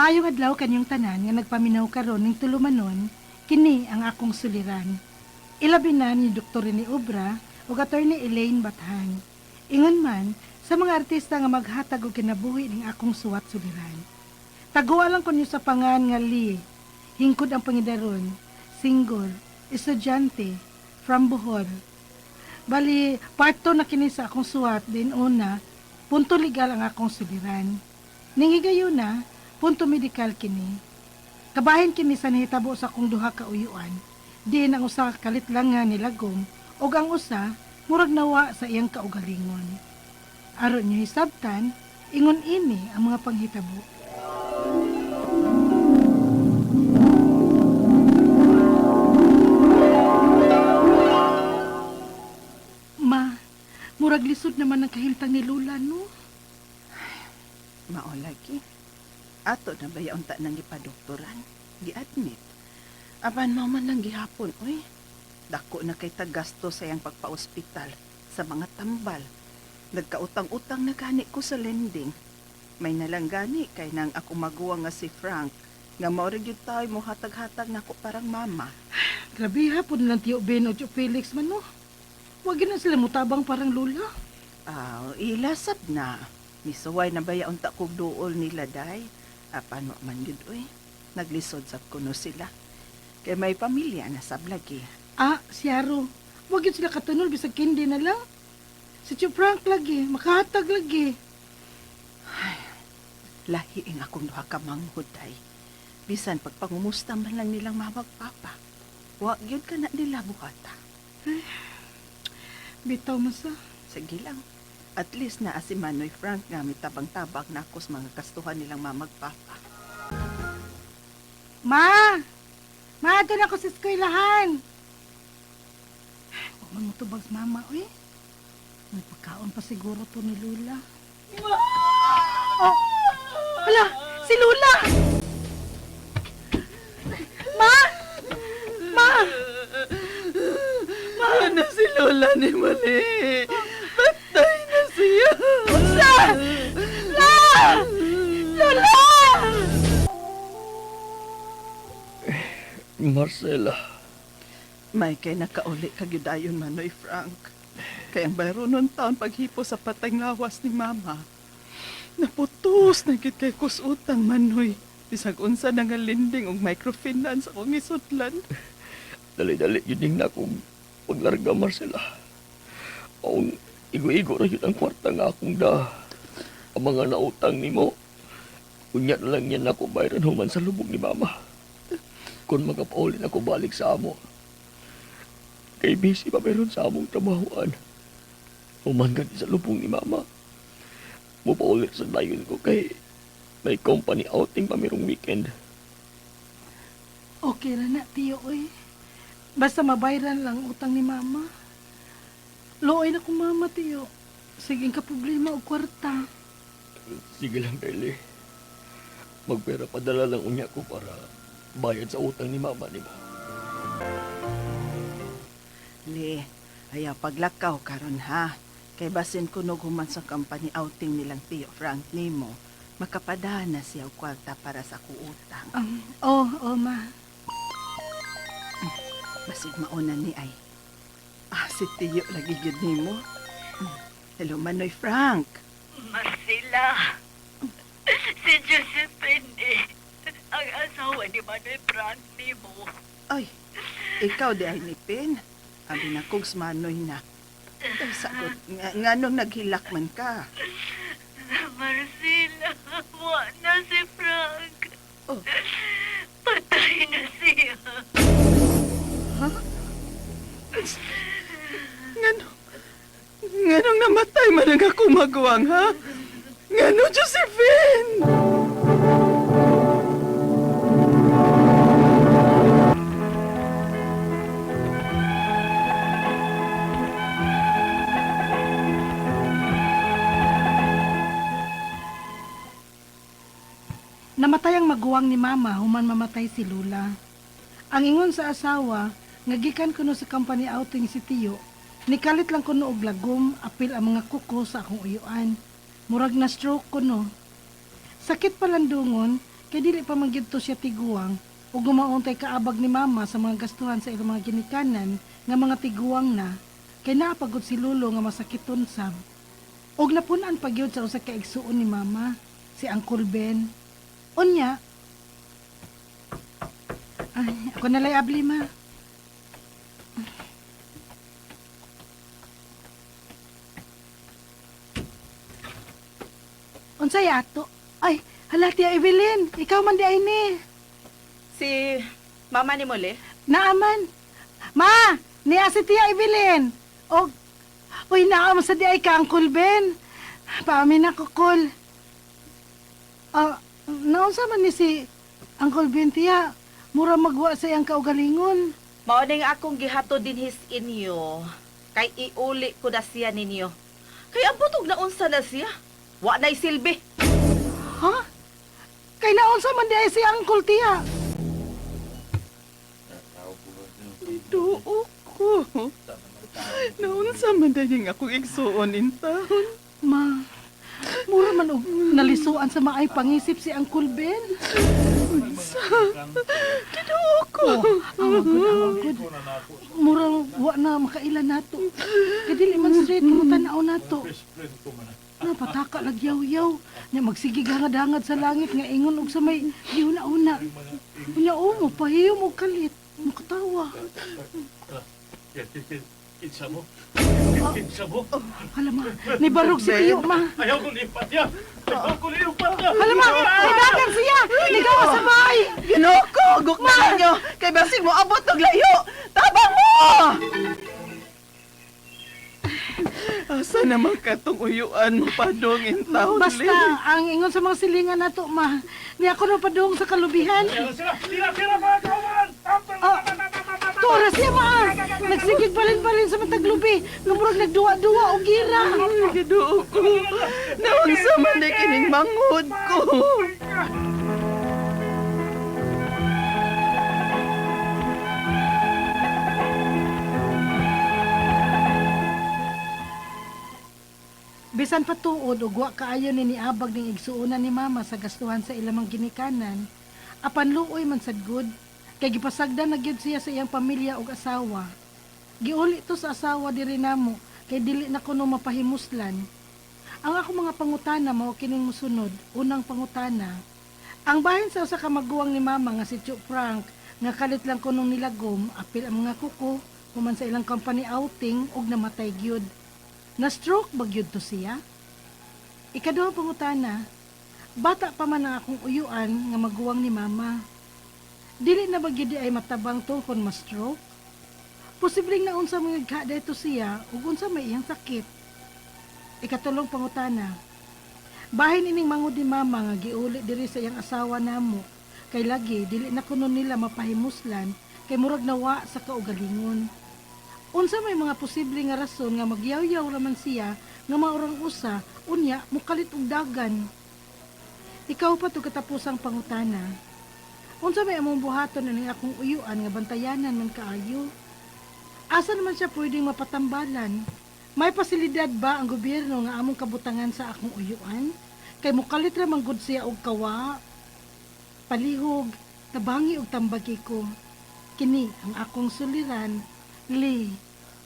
Maayong adlaw kanyang tanan nga nagpaminaw karon ning tulumanon, kini ang akong suliran. Ilabi na ni Dr. ni Obra ug Attorney Elaine Bathan. Ingon man sa mga artista nga maghatag og kinabuhi ning akong suwat suliran. Taguan lang ko niyo sa pangan nga Lee. Hingkod ang pangidaron, single, estudyante, from Bohol. Bali, part 2 na kini sa akong suwat, din una, punto legal ang akong suliran. Ningigayon na, punto medikal kini. Kabahin kini sa nahitabo sa akong duha ka uyuan. Din ang usa kalitlangan ni Lagom, ug ang usa, murag nawa sa iyang kaugalingon. Aron niyo hisabtan, ingon ini ang mga panghitabo. Murag lisod naman ang kahimtang ni Lula, no? Mao lagi. Ato na ba yaon ta nang gipadoktoran? Gi-admit. Aban mo man lang gihapon, oy. Dako na kay tagasto sa iyang pagpa-ospital sa mga tambal. Nagkautang-utang na gani ko sa lending. May nalanggani kay nang ako maguwa nga si Frank nga mao ra gyud tayo mo hatag-hatag nako parang mama. Grabe hapon lang Tio Ben o Tio Felix man, no? Huwag na sila mutabang parang Lula. Ilasab na. Misuway na ba yaon ta kog duol nila day? Paano man yun, oy? Naglisod sa kuno sila. Kay may pamilya na sablagi. Siyaro. Huwag yun sila katunol, bisag kindi na lang. Si Tio Frank lagi, makahatag lagi. Ay, lahi ang akong duha ka manghod day. Bisan pagpangumusta man lang nilang mamagpapa. Huwag yun ka na nila buhata. Bitaw mo sa. Sige lang. At least na si Manoy Frank nga mitabang-tabang na ako sa mga kastuhan nilang mamagpapa. Ma! Ma, doon ako sa eskwelahan. Huwag man mo tubag sa mama, uy. May pagkaon pa siguro to ni Lula. Ma! Oh! Hala! Si Lula! Ma! Ma! Ano si Lola ni Mali? Patay na siya! Usa! La! Lola! Marcela. May kay nakauli kagyudayon Manoy Frank. Kaya ang bayro nun taon paghipo sa patay lawas ni Mama. Naputos na gid kay kusutang Manoy. Bisag unsa na nga lending og microfinance akong isutlan. Dali-dali yun na akong paglarga, Marcela. Ang igo-igo na yun ang kwarta nga akong da. Ang mga nautang ni mo. Kunya na lang yan ako bayran human sa lubog ni Mama. Kung magapaulin ako balik sa amo. Kay busy pa meron sa among trabahoan. Human ka sa lubog ni Mama. Mupaulit sa dayon ko kay may company outing pa merong weekend. Okay na na, Tio, uy. Basta mabayran lang utang ni Mama. Looy na kong Mama, Tio. Sige ka problema o kwarta. Sige lang, Kylie. Magpera padala lang unya ko para bayad sa utang ni Mama ni mo. Li, ayaw paglakaw karon ha. Kay basin kunog human sa company outing nilang Tio Frank nimo, makapadaan na siya og kwarta para sa kuutang. Oo, Ma. Basig mauna ni ay. Si Tio lagi gyud nimo. Hello Manoy Frank. Marcela, si Josephine ang asawa ni Manoy Frank ni mo. Ay, ikaw di ay nipin. Abi na kog Manoy na. Ay, sagot, nganong naghilak man ka? Marcela, wa na si Frank. Oh. Patay na siya. Nganong namatay man ang ako magwang, ha? Ngano, Josephine? Namatay ang maguwang ni Mama human mamatay si Lula. Ang ingon sa asawa, ngagikan kuno sa company outing si Tio, nikalit lang kuno og lagom, apil ang mga kuko sa akong uyuan. Murag na stroke kuno. Sakit palandungon, Kay dili pa man gyud to siya tiguang o gumauntay kaabag ni mama sa mga gastuhan sa ilang mga ginikanan nga mga tiguang na kay naapagod si Lolo nga masakiton sab. Og napunan pa gyud sa usa ka igsuon ni mama, si Uncle Ben. Unya, ay, ako nalay abli ma. Unsay ato? Ay, hala tiya Evelyn, ikaw man di ay ni. Si mama ni Mole? Naaman. Ma, niya si tiya Evelyn. Og, uy, naam sa di ay ka, Uncle Ben. Paamin ako, Kol. Naunsa man ni si Uncle Ben, tiya. Mura magwa sa iyang kaugalingon. Mao ning akong gihato din his inyo. Kay iuli ko na siya ninyo. Kay ang butog na unsa na siya. Wa na'y silbi. Ha? Kay naunsa man di ay si Uncle, tiya. Duo ko. Naunsa man dahil akong igsuon in town. Ma, mura man og nalisuan sa maay pangisip si Uncle Ben. Kiduo ko. Awagod. Mura wa na makailan nato. Kay dili man straight mo tanaw nato. Napataka nagyaw-yaw. Nya magsigig hangad-hangad sa langit nga ingon og sa may giuna-una. Unya mo pahiyom og kalit. Makatawa. Kinsa mo? Hala ma, nibarog si Tiyo ma. Ayaw ko lipat ya! Ayaw ko lipat ya! Hala ma, nidagan siya. Nigawa sa bahay. Ginoo ko, gukma ninyo. Kay basig mo abot og layo. Tabang mo! Asa naman katong uyuan mo padong in town, Basta ang ingon sa mga silingan nato ma. Ni ako na padung sa kalubihan. Tira mga kauman! Tora siya ma. Nagsigig balin-balin sa mataglubi. Lumurag nagduwa-duwa o gira. Kiduo ko. Naunsa man di kining manghod ko. Bisan patuod ug wa kaayo ni niabag ning igsuonan ni mama sa gastuhan sa ilang mga ginikanan. Apan luoy man sad good. Kay gipasagdan na gyud siya sa iyang pamilya ug asawa. Giuli to sa asawa diri namo kay dili na kuno mapahimuslan. Ang ako mga pangutana mao kining mosunod. Unang pangutana. Ang bahin sa usa ka maguwang ni mama nga si Chu Frank nga kalit lang kunong nilagom apil ang mga kuko human sa ilang company outing ug namatay gyud. Na-stroke ba gyud to siya? Ikaduhang pangutana. Bata pa man ang akong uyuan nga maguwang ni mama. Dili na ba gyud ay matabang to kon ma-stroke? Posibleng na unsa mga gada ito siya ug unsa may iyang sakit. Ikatulong pangutana. Bahin ining mangod ni mama nga giuli diri sa iyang asawa namo. Kay lagi dili na kuno nila mapahimuslan kay murag nawa sa kaugalingon. Unsa may mga posible nga rason nga magyaw-yaw raman siya nga maurang usa unya mukalit og dagan. Ikaw pa to katapusang pangutana. Unsa may among buhaton ani akong uyuan nga bantayanan man kaayo? Asa naman siya pwedeng mapatambalan? May pasilidad ba ang gobyerno nga among kabutangan sa akong uyuan? Kay mukalit ra man gud siya og kawa, palihog, tabangi og tambagi ko. Kini ang akong suliran, Lee.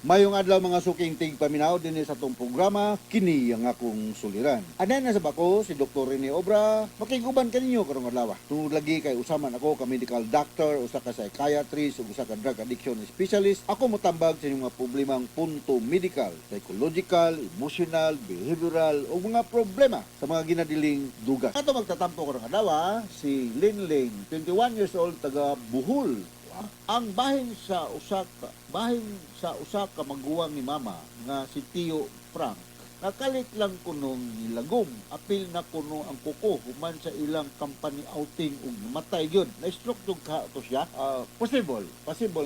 Mayong adlaw mga suking tig paminaw din sa atong programa, kini ang akong suliran. Anan na sa bako si Dr. Rene Obra, makiguban kaninyo karong adlaw. Tungod lagi kay usaman ako ka medical doctor, usa ka psychiatrist, ug usa ka drug addiction specialist. Ako motambag sa inyong mga problemang punto medical, psychological, emotional, behavioral ug mga problema sa mga ginadiling dugas. Ato magtatampo karong adlaw si Lin Lin, 21 years old, taga Bohol. Ang bahin sa usa ka maguwang ni mama nga si Tio Frank nakalit lang kuno nilagom apil na kuno ang kuko human sa ilang company outing ug namatay gyud na stroke jud ka to siya possible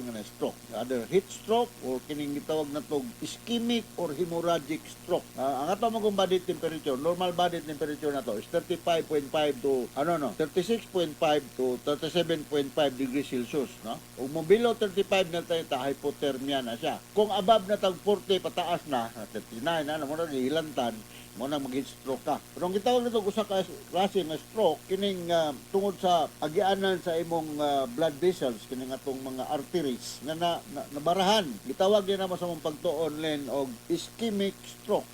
nga na stroke either heat stroke or kining gitawag natog ischemic or hemorrhagic stroke ang ato magong body temperature normal body temperature nato is 35.5 to 36.5 to 37.5 degrees Celsius no ug mo below 35 na tayo ta hypothermia na siya kung above na tag 40 pataas na 39 na mo na hilantan mo na mag stroke ka. Pero ang gitawag nito usa ka klase nga stroke kining tungod sa agianan sa imong blood vessels kining atong mga arteries nga nabarahan. Gitawag din naman sa mong pagtuon len og ischemic stroke.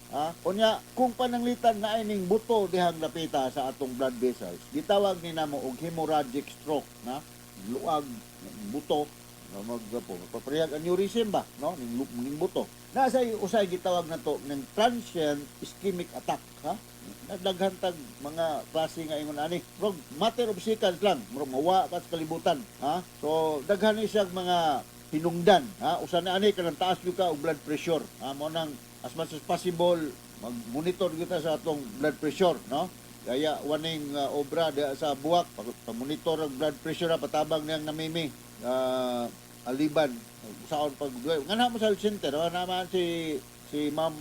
Unya kung pananglitan na ining buto dihang napita sa atong blood vessels, gitawag ni namo og hemorrhagic stroke na luag buto magpaparehag aneurysm ba no ning buto nasa usay gitawag na to ng transient ischemic attack nagdaghan tag mga klase nga ingon ani pero matter of seconds lang murag mawa ka sa kalibutan so daghan ni siya mga hinungdan usa na ani kanang taas gyud ka og blood pressure mo nang as much as possible mag-monitor gyud ta sa atong blood pressure no kaya waning obra sa buwak pag-monitor ang blood pressure patabang niyang namimi aliban saon pag ngana mo sa health center naman si Ma'am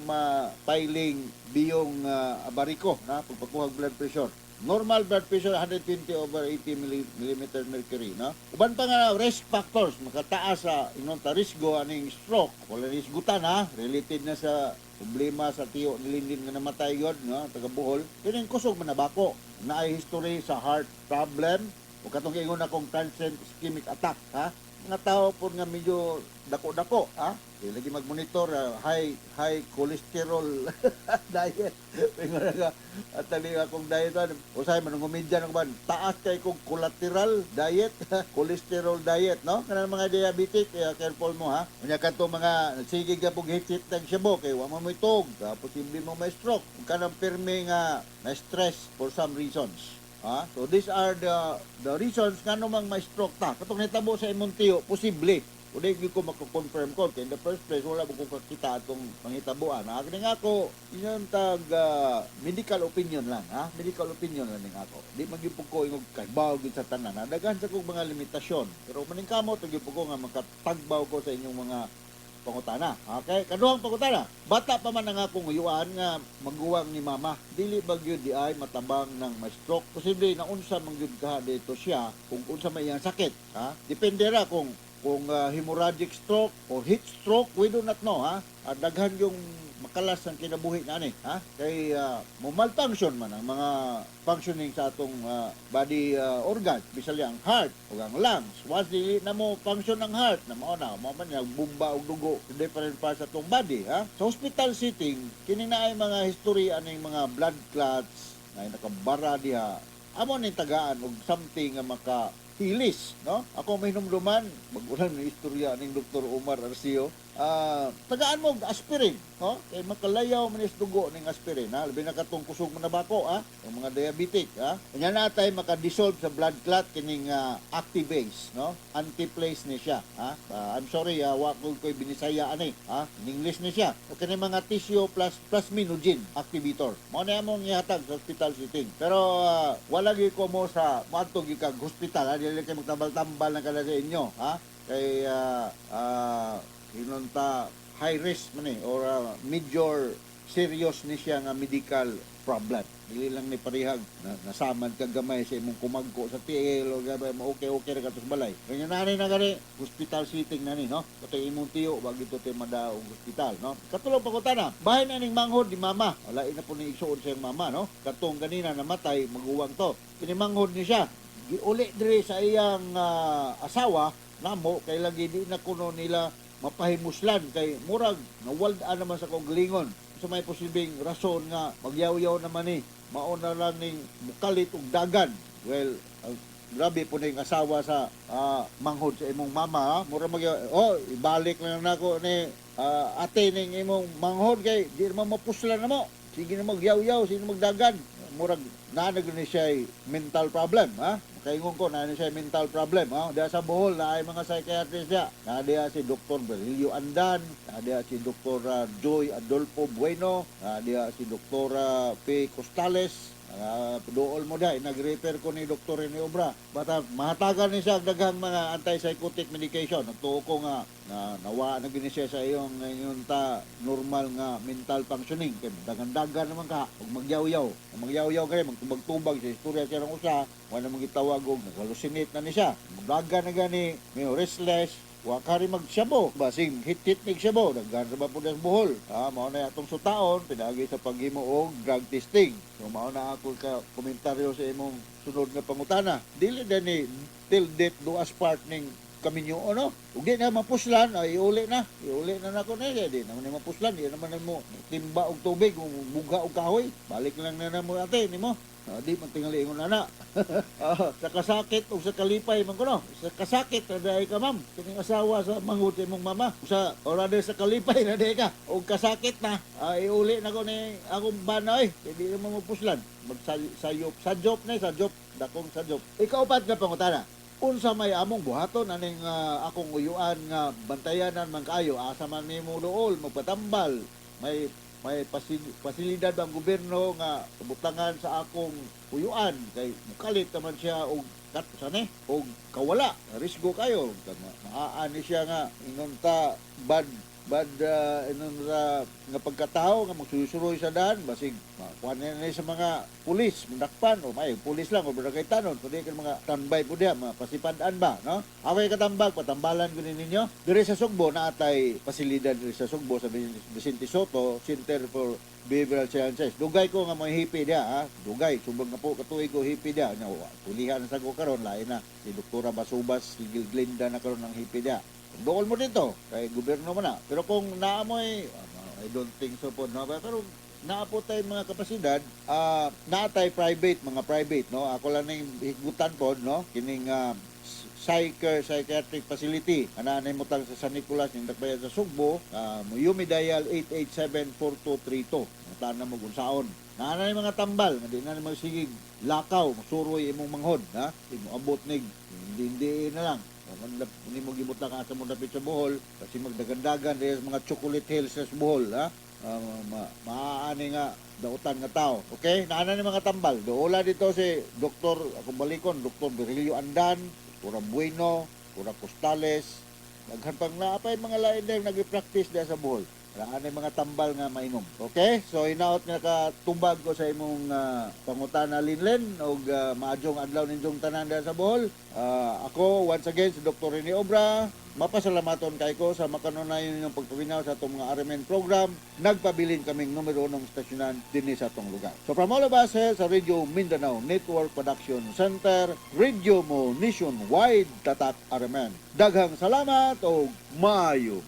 Piling Biyong Abarico na pagpakuha blood pressure normal blood pressure 120/80 millimeter mercury no uban pa nga risk factors makataas sa ingon ta risgo aning stroke wala risgutan related na sa problema sa tiyo nilindin nga namatay god no taga Bohol kining kusog manabako naay history sa heart problem o katong ingon akong transient ischemic attack nga tao po nga medyo dako-dako lagi mag-monitor high cholesterol diet pingon nga at tali akong diet usay man ngumidya ng ban taas kay kong collateral diet cholesterol diet no kanang mga diabetic careful mo unya kadto mga sige ka pug hitsit tag syabo kay wa mo itog posible mo may stroke kanang pirmi nga na stress for some reasons. So these are the reasons nga namang may stroke ta. Katong nitabo sa imong tiyo, posible. Kung di ko mako-confirm ko, in the first place, wala mo kong kakita itong pangitabuan. Kaya nga ako, yun tag medical opinion lang. Medical opinion lang nga ako. Di magyupog ko yung kagbaw sa tanan. Daghan sa kong mga limitasyon. Pero maningkamot, nagyupog ko nga makatagbaw ko sa inyong mga pangutana. Okay? Kaduhang pangutana. Bata pa man ang akong uyuan nga maguwang ni mama. Dili ba gyud di ay matabang ng may stroke? Posible na unsa man gyud ka dito siya kung unsa may iyang sakit. Depende ra kung hemorrhagic stroke or heat stroke, we do not know. Daghan yung makalas ang kinabuhi na kay malfunction man ang mga functioning sa atong body organ, especially ang heart o ang lungs. Once dili na mo function ang heart na mao man bumba og dugo sa different parts sa atong body sa hospital setting kini na ay mga history aning mga blood clots na nakabara diha amo ni tagaan og something nga hilis, no? Ako may hinumduman, mag-ulan ng istorya ng Dr. Omar Arcio. Tagaan mo aspirin, no? Kay makalayaw man is dugo ng aspirin, labi na katong kusog manabako, ang mga diabetic, Kanya natay makadissolve sa blood clot kining activase, no? Antiplace ni siya, I'm sorry, wa ko binisaya ani, in English ni siya. O kini mga tissue plus plasminogen activator. Mao na among ihatag sa hospital setting. Pero wala gyud ko mo sa matog kag hospital, dili kay magtambal-tambal na kada sa inyo, kay hinunta high risk man or major serious ni siya nga medical problem. Dili lang ni parihag nasamad kag gamay sa imong kumagko sa tiil o gabay mo okay ra katos balay. Kanya nani na gani hospital setting nani no. Katong imong tiyo wag ito tay madaog hospital no. Katulong pagutana, bahin na ning manghod di mama. Wala na po ni isuod sa iyang mama no. Katong ganina namatay maguwang to. Kini manghod ni siya. Giuli diri sa iyang asawa namo kay lagi di na kuno nila mapahimuslan kay murag nawaldaan naman sa kong lingon so may posibleng rason nga magyaw-yaw naman ni mauna lang ning mukalit og dagan well grabe po na yung asawa sa manghod sa imong mama mura ibalik lang nako ni ate ning imong manghod kay di naman mapuslan na mo sige na magyaw-yaw sino magdagan murag naanag ni siya mental problem kaingon ko na siya mental problem diya sa Bohol na ay mga psychiatrist siya na diya si Dr. Berilio Andan na diya si Dr. Joy Adolfo Bueno na diya si Dr. P. Costales dool mo dahil nag-refer ko ni Dr. Rene Obra bata mahatagan ni siya daghang mga antipsychotic medication nagtuo ko nga na nawa na gini siya sa iyong ta normal nga mental functioning kay dagan-dagan naman ka ug magyaw-yaw kay magtubag-tubag sa istorya siya ng usa wala mong gitawag og nag-hallucinate na ni siya magdagan na gani may restless wa ka rin magsyabo. Basing hit-hit nig syabo, daghan sa ba po ng buhol. Mao na atong sutaon, pinagi sa paghimo og drug testing. So mao na ako ka komentaryo sa imong sunod nga pangutana. Dili ni till death do us part ning kami nyo, ano? Ug di na mapuslan, ay iuli na. Iuli na nako na, di naman na mapuslan, di naman na mo timba og tubig, buga og kahoy. Balik lang na mo ate, ni mo. Di man tingali ingon ana. Sa kasakit o sa kalipay man kuno. Sa kasakit na dahi ka ma'am. Kining asawa sa manghud imong mama. Sa orade sa kalipay na dahi ka. O kasakit na. Iuli na ko ni akong bana Di naman mapuslan. Magsayop. Sajop na sajop. Dakong sajop. Ikaw pat nga pangutana. Unsa may among buhaton aning akong uyuan nga bantayanan man kaayo asa man nimo duol magpatambal may pasilidad ang gobyerno nga butangan sa akong uyuan kay mukalit naman siya og og kawala risgo kayo maaani siya nga ingon ta bad inon ra nga pagkatao nga magsusuroy sa daan basig kuan na sa mga pulis mundakpan o may pulis lang o barangay tanon kundi kan mga tambay po diha mapasipadaan ba no away katambag patambalan kunin ninyo dire sa Sugbo na atay pasilidad dire sa Sugbo sa Vicente Soto Center for Behavioral Sciences dugay ko nga may hipi diha dugay subag na po katuig ko hipi diha nya pulihan sa ko karon lain na si Doktora Basubas si Glinda na karon ng hipi diha dool mo dito kay gobyerno mo na pero kung naamoy I don't think so po no pero naapo tay mga kapasidad naatay mga private no ako lang ning higutan po no kining psychiatric facility anay mo tang sa San Nicolas ning nagbayad sa Sugbo Yumi dial 887-4232 tana mo gunsaon naanay mga tambal nga di na mo sigig lakaw suroy imong manghod ha imo abot nig hindi na lang hindi mo gibot na ka sa mong dapit sa Bohol kasi magdagandagan dahil mga chocolate hills sa Bohol ha maaani nga dautan nga tao okay naana ni mga tambal doula dito si Dr. akong balikon Dr. Virilio Andan Pura Bueno Pura Costales daghan pang naapay mga lain din nagi-practice dahil sa Bohol Raan mga tambal nga mainom. Okay? So, hinaot nga katumbag ko sa imong pangutana linlen o maadjong adlaw ninyong tanan sa Bohol. Ako, once again, si Dr. Rene Obra. Mapasalamaton kay ko sa makanunayon ninyong pagpabinaw sa itong mga RMN program. Nagpabilin kaming numero ng stasyonan din sa itong lugar. So, from all of us sa Radio Mindanao Network Production Center, Radio mo nationwide tatak RMN. Daghang salamat o maayo.